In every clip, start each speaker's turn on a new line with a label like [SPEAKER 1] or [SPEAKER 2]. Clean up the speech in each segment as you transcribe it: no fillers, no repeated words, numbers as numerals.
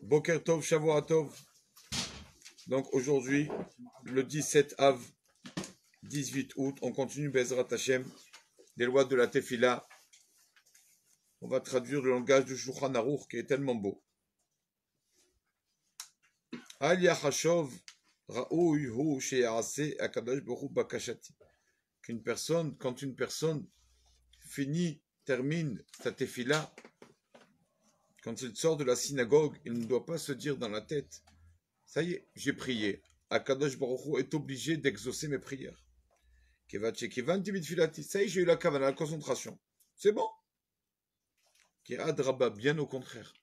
[SPEAKER 1] Boker Tov, Shavua Tov. Donc aujourd'hui, le 17 Av, 18 août, on continue Bezrat Hashem, des lois de la Tefila. On va traduire le langage du Shulchan Aruch qui est tellement beau. Al Yachashov Ra'uy Hu She'ase Akadosh Baruch Hu Bakashati. Quand une personne termine sa Tefila, quand il sort de la synagogue, il ne doit pas se dire dans la tête, ça y est, j'ai prié. Akadosh Baruch Hu est obligé d'exaucer mes prières. Ça y est, j'ai eu la kavana, la concentration. C'est bon. Bien au contraire.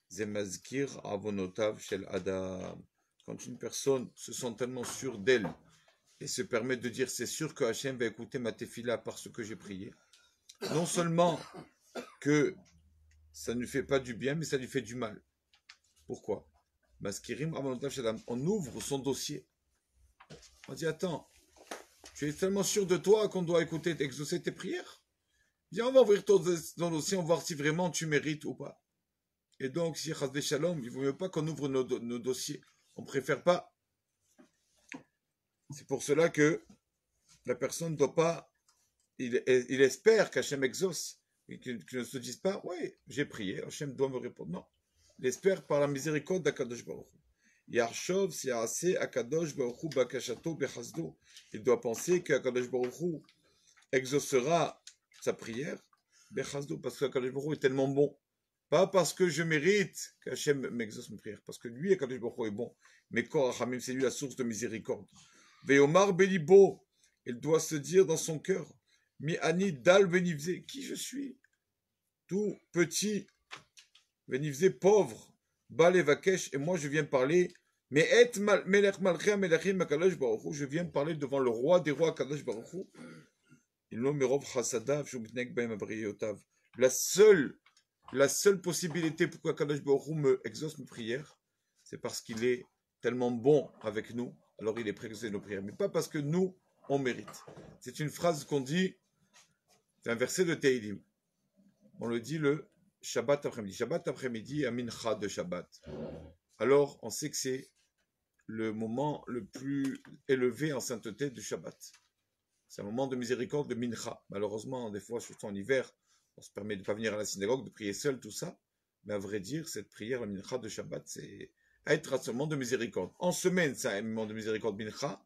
[SPEAKER 1] Zemazkir avonotav shel adam. Quand une personne se sent tellement sûre d'elle et se permet de dire c'est sûr que Hachem va écouter ma tefila parce que j'ai prié, non seulement que ça ne lui fait pas du bien, mais ça lui fait du mal. Pourquoi? On ouvre son dossier. On dit attends, tu es tellement sûr de toi qu'on doit écouter, exaucer tes prières? Viens, on va ouvrir ton dossier, on va voir si vraiment tu mérites ou pas. Et donc, si Chas Shalom, il ne vaut mieux pas qu'on ouvre nos dossiers. On ne préfère pas. C'est pour cela que la personne ne doit pas. Il espère qu'Hachem exauce. Et qu'il ne se dise pas, oui, j'ai prié, Hachem doit me répondre. Non. Il espère par la miséricorde d'Akadosh Baruch Hu. Yarshov si'ase Akadosh Baruch Hu bakashato bechasdo. Il doit penser qu'Akadosh Baruch Hu exaucera sa prière bechasdo, parce qu'Akadosh Baruch Hu est tellement bon. Pas parce que je mérite qu'Hachem m'exauce mes prières, parce que lui, Akadosh Baruch Hu est bon. Mais Korachamim, c'est lui la source de miséricorde. Veomar Belibo, il doit se dire dans son cœur, Mi Ani Dal Benivze, qui je suis? Tout petit, Benivze pauvre, Bal Evakesh, et moi je viens parler, mais Et Melech Malchia Melechim Akadosh Baruch Hu, je viens parler devant le roi des rois Akadosh Baruch Hu. Il nomme Merov Chasadav, Shumitnek Baim Abriyotav. La seule possibilité pour qu'Akadosh Baruch Hu me exauce mes prières, c'est parce qu'il est tellement bon avec nous, alors il est prêt à exaucer nos prières. Mais pas parce que nous, on mérite. C'est une phrase qu'on dit, c'est un verset de Teilim. On le dit le Shabbat après-midi. Shabbat après-midi, à Mincha de Shabbat. Alors, on sait que c'est le moment le plus élevé en sainteté du Shabbat. C'est un moment de miséricorde de Mincha. Malheureusement, des fois, surtout en hiver, on se permet de ne pas venir à la synagogue, de prier seul, tout ça. Mais à vrai dire, cette prière, la mincha de Shabbat, c'est être à ce moment de miséricorde. En semaine, c'est un moment de miséricorde mincha.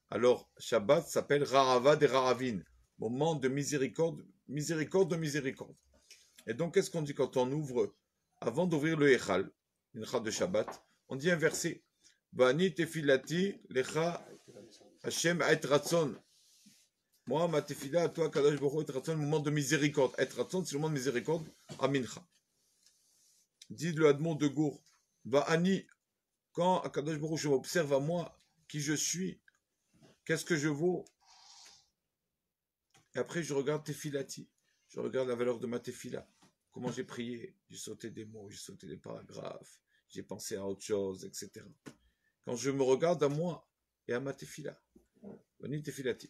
[SPEAKER 1] Alors, Shabbat s'appelle Ra'ava de Ra'avin. Moment de miséricorde, miséricorde de miséricorde. Et donc, qu'est-ce qu'on dit quand on ouvre, avant d'ouvrir le Echal, mincha de Shabbat, on dit un verset. Bani tefilati lecha Hashem ait ratson. Moi, ma tefila, toi, Kadosh Baruch Hu, le moment de miséricorde. Être ratson, c'est le moment de miséricorde à Mincha. Dit le Admon de Gour, Ani, quand Kadosh Baruch Hu, je m'observe à moi, qui je suis, qu'est-ce que je vaux? Et après, je regarde tefilati. Je regarde la valeur de ma tefila. Comment j'ai prié, j'ai sauté des mots, j'ai sauté des paragraphes, j'ai pensé à autre chose, etc. Quand je me regarde à moi et à ma tefila,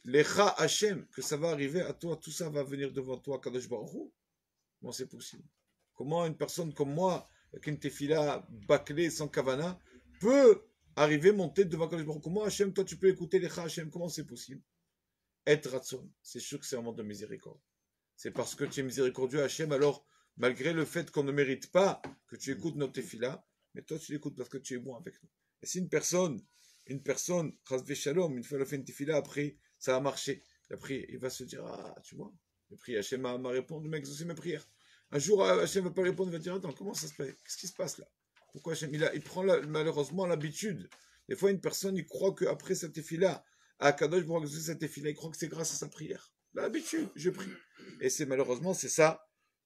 [SPEAKER 1] Lecha Hashem, que ça va arriver à toi, tout ça va venir devant toi, Kadosh Baruch Hu. Comment c'est possible? Comment une personne comme moi, avec une tefila bâclée, sans kavana, peut arriver, monter devant Kadosh Baruch Hu? Comment Hashem, toi tu peux écouter Lecha Hashem? Comment c'est possible? Être ratson, c'est sûr que c'est un moment de miséricorde. C'est parce que tu es miséricordieux Hashem, alors malgré le fait qu'on ne mérite pas que tu écoutes notre tefila, mais toi tu l'écoutes parce que tu es bon avec nous. Et si une personne, Chas Shalom, une fois elle a fait une tefila, après, ça a marché. Après, il va se dire, ah, tu vois, j'ai prié, Hachem m'a répondu, m'a exaucé mes prières. Un jour, Hachem ne va pas répondre, il va dire, attends, comment ça se fait? Qu'est-ce qui se passe là? Pourquoi Hachem, il prend malheureusement l'habitude. Des fois, une personne, il croit qu'après cette tefila, à Kadosh pour exaucer cette tefila, il croit que c'est grâce à sa prière. L'habitude, je prie. Et c'est malheureusement, c'est ça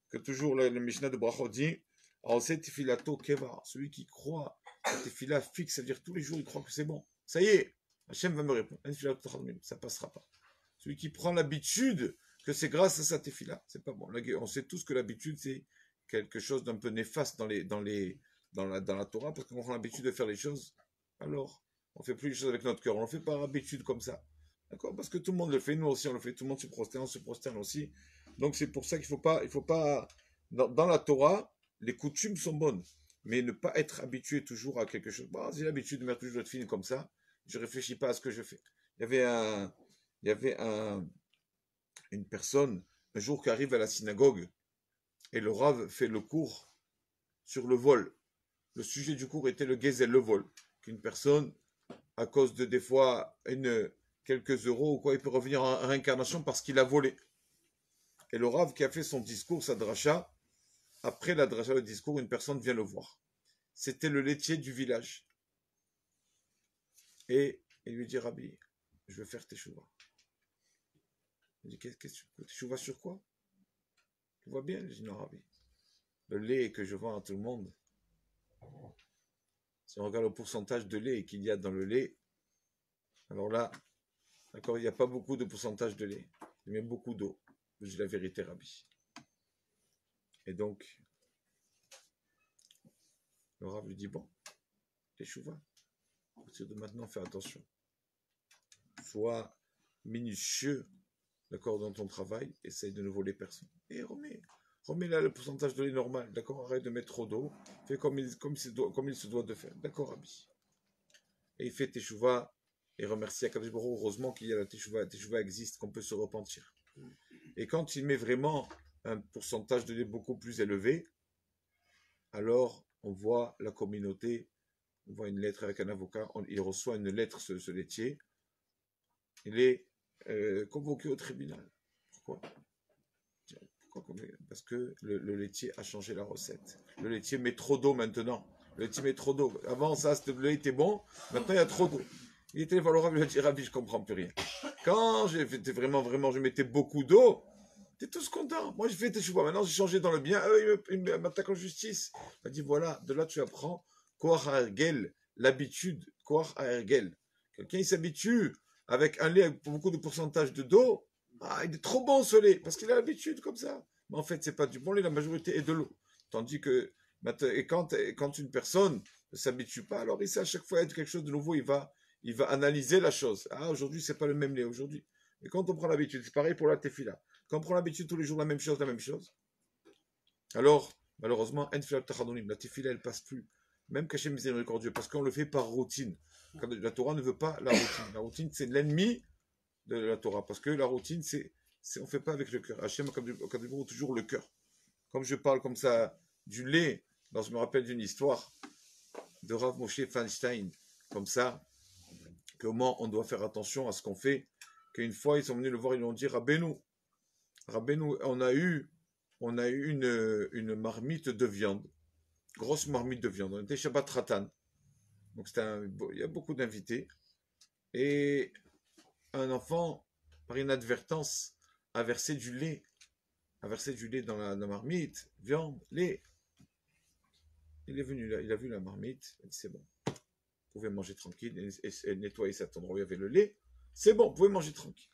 [SPEAKER 1] que toujours le Mishnah de Brachot dit, tefilato keva, celui qui croit la tefila fixe, c'est-à-dire tous les jours, il croit que c'est bon. Ça y est, Hachem va me répondre. Ça passera pas. Celui qui prend l'habitude que c'est grâce à sa tefila, c'est pas bon. On sait tous que l'habitude, c'est quelque chose d'un peu néfaste dans la Torah, parce qu'on prend l'habitude de faire les choses. Alors, on fait plus les choses avec notre cœur. On le fait par habitude comme ça. D'accord? Parce que tout le monde le fait, nous aussi on le fait, tout le monde se prosterne aussi. Donc c'est pour ça qu'il faut pas, dans la Torah, les coutumes sont bonnes. mais ne pas être habitué toujours à quelque chose. Bon, j'ai l'habitude de mettre toujours de fine comme ça, je réfléchis pas à ce que je fais. Il y avait une personne, un jour, qui arrive à la synagogue, et le Rav fait le cours sur le vol. Le sujet du cours était le gezel, le vol. Qu'une personne, à cause de des fois quelques euros ou quoi, il peut revenir en réincarnation parce qu'il a volé. Et le Rav qui a fait son discours, sa dracha, après la dracha, le discours, une personne vient le voir. C'était le laitier du village. Et il lui dit, Rabbi, je veux faire teshuva. Il dit, qu'est-ce que tu veux? Teshuva sur quoi? Tu vois bien? Il dit, non, Rabbi. Le lait que je vends à tout le monde, si on regarde le pourcentage de lait qu'il y a dans le lait, alors là, d'accord, il n'y a pas beaucoup de pourcentage de lait, il y a même beaucoup d'eau. Je dis la vérité, Rabbi. Et donc, le Rav lui dit, bon, teshuva, à partir de maintenant, fais attention. Sois minutieux, d'accord, dans ton travail, essaye de ne voler personne. Et remets là le pourcentage de lait normal, d'accord, arrête de mettre trop d'eau, fais comme il se doit de faire, d'accord, Rabbi. Et il fait teshuva et remercie Akadosh Baruch Hu, heureusement qu'il y a la teshuva existe, qu'on peut se repentir. Et quand il met vraiment un pourcentage de lait beaucoup plus élevé, alors on voit la communauté, on voit une lettre avec un avocat, il reçoit une lettre, ce laitier, il est convoqué au tribunal. Pourquoi? Parce que le laitier a changé la recette. Le laitier met trop d'eau maintenant. Le laitier met trop d'eau. Avant, ça, le lait était bon. Maintenant, il y a trop d'eau. Il était valorable. Il a dit, Rabbi, je comprends plus rien. Quand j'étais vraiment, je mettais beaucoup d'eau, t'es tous contents. Moi, j'ai fait tes choix. Maintenant, j'ai changé dans le bien. Il m'attaque en justice. Il m'a dit, voilà, de là, tu apprends Koach HaErgel, l'habitude. Koach HaErgel. Quelqu'un, il s'habitue avec un lait avec beaucoup de pourcentage d'eau. Ah, il est trop bon ce lait, parce qu'il a l'habitude comme ça. Mais en fait, c'est pas du bon lait, la majorité est de l'eau. Tandis que, et quand une personne ne s'habitue pas, alors il sait à chaque fois être quelque chose de nouveau, il va analyser la chose. Ah, aujourd'hui, c'est pas le même lait aujourd'hui. Et quand on prend l'habitude, c'est pareil pour la tefila. Quand on prend l'habitude tous les jours la même chose, alors, malheureusement, la tefila, elle passe plus. Même caché miséricordieux, parce qu'on le fait par routine. La Torah ne veut pas la routine. La routine, c'est l'ennemi de la Torah, parce que la routine, on ne fait pas avec le cœur. Hachem a toujours le cœur. Comme je parle comme ça du lait, je me rappelle d'une histoire de Rav Moshe Feinstein, comme ça, comment on doit faire attention à ce qu'on fait, qu'une fois, ils sont venus le voir, ils lui ont dit, Rabbeinu, on a eu une marmite de viande, grosse marmite de viande, on était Shabbat Ratan, donc il y a beaucoup d'invités, et un enfant, par inadvertance, a versé du lait dans la marmite, viande, lait. Il est venu là, il a vu la marmite, il a dit c'est bon, vous pouvez manger tranquille, et nettoyer cet endroit où il y avait le lait, c'est bon, vous pouvez manger tranquille.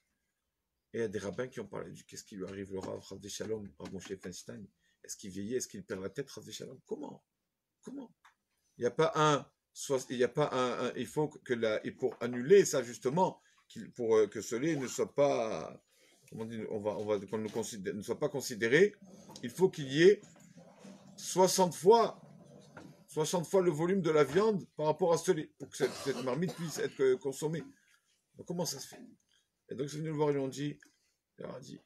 [SPEAKER 1] Et il y a des rabbins qui ont parlé du qu'est-ce qui lui arrive, le Rav des Shalom, Rav Moshe Feinstein, est-ce qu'il vieillit, est-ce qu'il perd la tête, Rav des Shalom, comment? Il n'y a pas il faut que et pour annuler ça justement, pour que ce lait ne soit pas, comment dire, qu'on ne soit pas considéré, il faut qu'il y ait 60 fois le volume de la viande par rapport à ce lait, pour que cette marmite puisse être consommée. Donc, comment ça se fait? Et donc, ils sont venus le voir, ils lui ont dit, il leur a dit,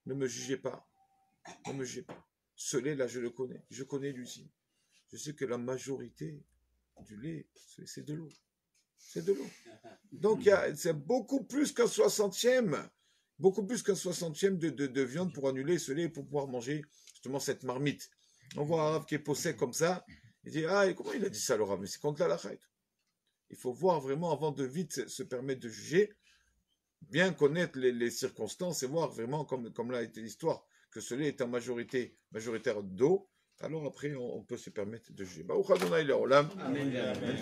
[SPEAKER 1] ne me jugez pas. Ce lait-là, je le connais. Je connais l'usine. Je sais que la majorité du lait, c'est de l'eau. C'est de l'eau. Donc, c'est beaucoup plus qu'un 60e. Beaucoup plus qu'un 60e de viande pour annuler ce lait, pour pouvoir manger justement cette marmite. On voit un Rav qui est possède comme ça. Il dit, et comment il a dit ça, le Rav? Mais c'est contre la halakha. Il faut voir vraiment, avant de vite se permettre de juger, bien connaître les circonstances et voir vraiment, comme là a été l'histoire, que ce lait est en majoritaire d'eau. Alors après, on peut se permettre de juger. Baruch Adonai Le'olam. Amen.